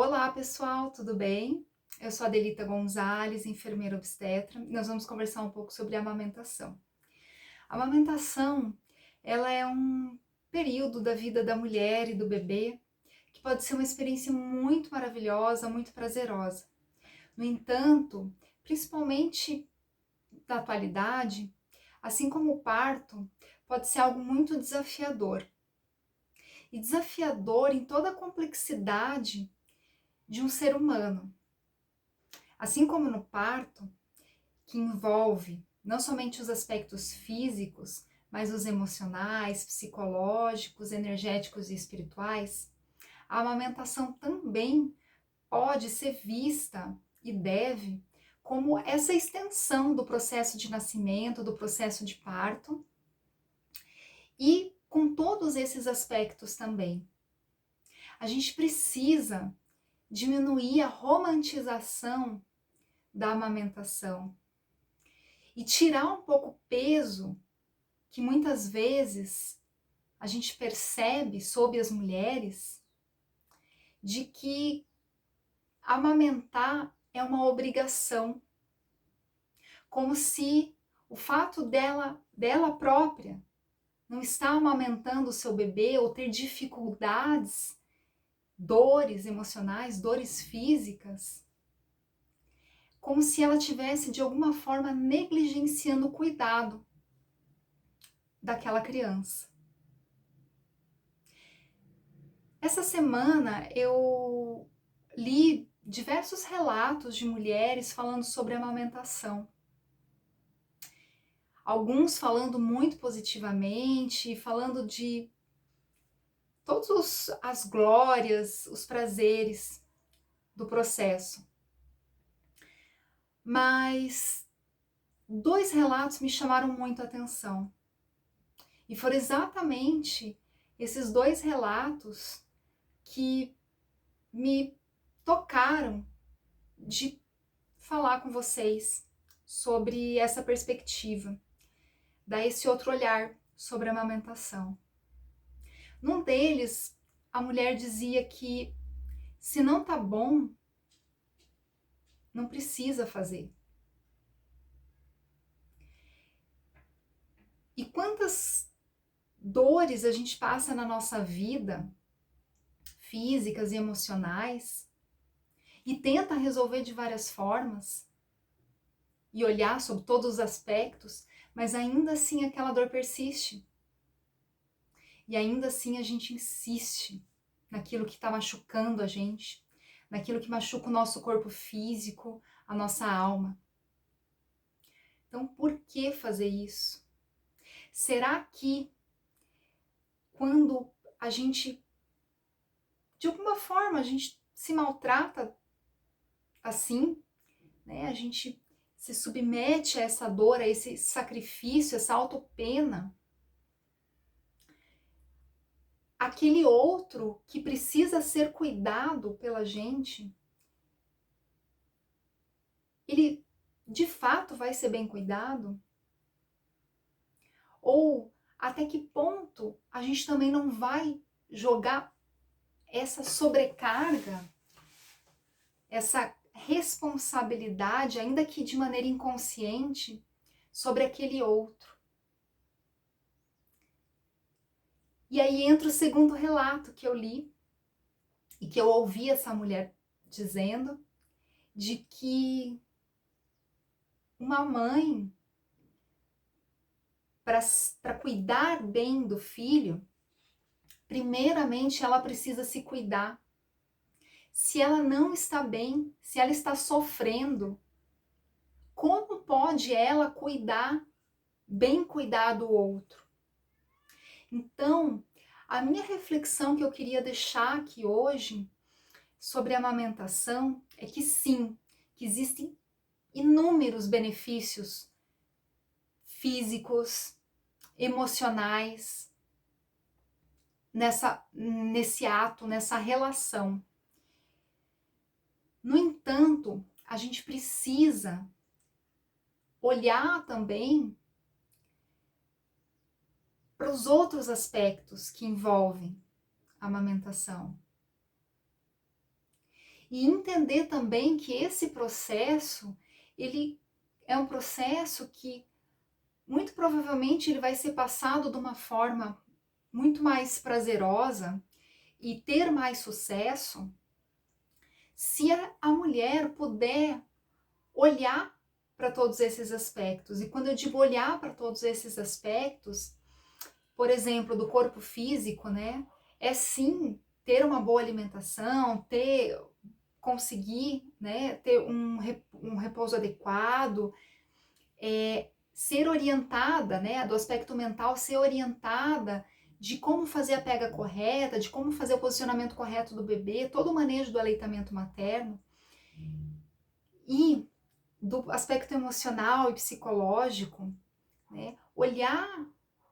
Olá, pessoal, tudo bem? Eu sou a Adelita Gonzalez, enfermeira obstetra. Nós vamos conversar um pouco sobre a amamentação. A amamentação, ela é um período da vida da mulher e do bebê que pode ser uma experiência muito maravilhosa, muito prazerosa. No entanto, principalmente na atualidade, assim como o parto, pode ser algo muito desafiador. E desafiador em toda a complexidade de um ser humano. Assim como no parto, que envolve não somente os aspectos físicos, mas os emocionais, psicológicos, energéticos e espirituais, a amamentação também pode ser vista e deve como essa extensão do processo de nascimento, do processo de parto, e com todos esses aspectos também. A gente precisa diminuir a romantização da amamentação e tirar um pouco o peso que muitas vezes a gente percebe sobre as mulheres de que amamentar é uma obrigação, como se o fato dela própria não estar amamentando o seu bebê ou ter dificuldades, dores emocionais, dores físicas, como se ela tivesse de alguma forma negligenciando o cuidado daquela criança. Essa semana eu li diversos relatos de mulheres falando sobre amamentação. Alguns falando muito positivamente, falando de todas as glórias, os prazeres do processo. Mas dois relatos me chamaram muito a atenção. E foram exatamente esses dois relatos que me tocaram de falar com vocês sobre essa perspectiva, dar esse outro olhar sobre a amamentação. Num deles, a mulher dizia que se não tá bom, não precisa fazer. E quantas dores a gente passa na nossa vida, físicas e emocionais, e tenta resolver de várias formas, e olhar sobre todos os aspectos, mas ainda assim aquela dor persiste. E ainda assim a gente insiste naquilo que está machucando a gente, naquilo que machuca o nosso corpo físico, a nossa alma. Então, por que fazer isso? Será que quando a gente, de alguma forma, a gente se maltrata assim, né? A gente se submete a essa dor, a esse sacrifício, essa autopena, aquele outro que precisa ser cuidado pela gente, ele de fato vai ser bem cuidado? Ou até que ponto a gente também não vai jogar essa sobrecarga, essa responsabilidade, ainda que de maneira inconsciente, sobre aquele outro? E aí entra o segundo relato que eu li e que eu ouvi essa mulher dizendo, de que uma mãe, para cuidar bem do filho, primeiramente ela precisa se cuidar. Se ela não está bem, se ela está sofrendo, como pode ela bem cuidar do outro? Então, a minha reflexão que eu queria deixar aqui hoje sobre a amamentação é que sim, que existem inúmeros benefícios físicos, emocionais, nesse ato, nessa relação. No entanto, a gente precisa olhar também para os outros aspectos que envolvem a amamentação. E entender também que esse processo, ele é um processo que muito provavelmente ele vai ser passado de uma forma muito mais prazerosa e ter mais sucesso se a mulher puder olhar para todos esses aspectos. E quando eu digo olhar para todos esses aspectos, por exemplo, do corpo físico, né? É sim ter uma boa alimentação, conseguir, né, ter um repouso adequado, ser orientada, né, do aspecto mental, ser orientada de como fazer a pega correta, de como fazer o posicionamento correto do bebê, todo o manejo do aleitamento materno. E do aspecto emocional e psicológico, né, olhar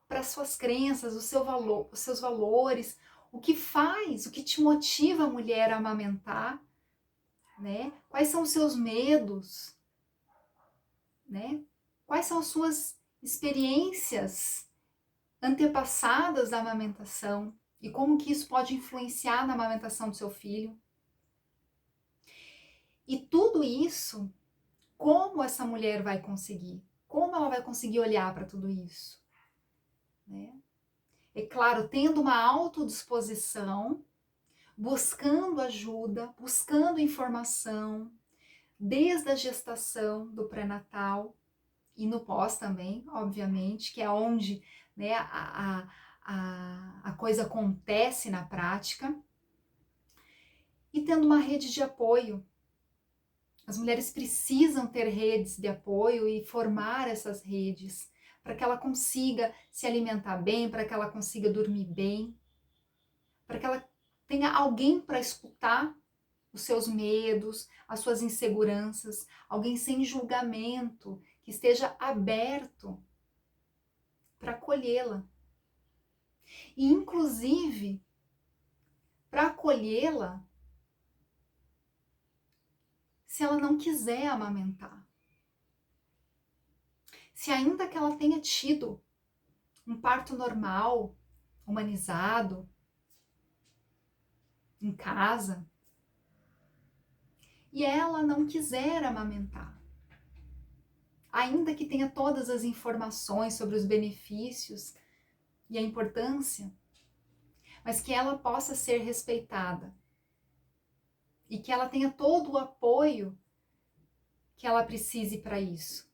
para as suas crenças, os seus valores, o que faz, o que te motiva a mulher a amamentar, né? Quais são os seus medos, né? Quais são as suas experiências antepassadas da amamentação e como que isso pode influenciar na amamentação do seu filho. E tudo isso, como essa mulher vai conseguir? Como ela vai conseguir olhar para tudo isso? Né? É claro, tendo uma autodisposição, buscando ajuda, buscando informação, desde a gestação, do pré-natal e no pós também, obviamente, que é onde, né, a coisa acontece na prática, e tendo uma rede de apoio. As mulheres precisam ter redes de apoio e formar essas redes para que ela consiga se alimentar bem, para que ela consiga dormir bem, para que ela tenha alguém para escutar os seus medos, as suas inseguranças, alguém sem julgamento, que esteja aberto para acolhê-la. E, inclusive, para acolhê-la se ela não quiser amamentar. Se ainda que ela tenha tido um parto normal, humanizado, em casa, e ela não quiser amamentar, ainda que tenha todas as informações sobre os benefícios e a importância, mas que ela possa ser respeitada e que ela tenha todo o apoio que ela precise para isso.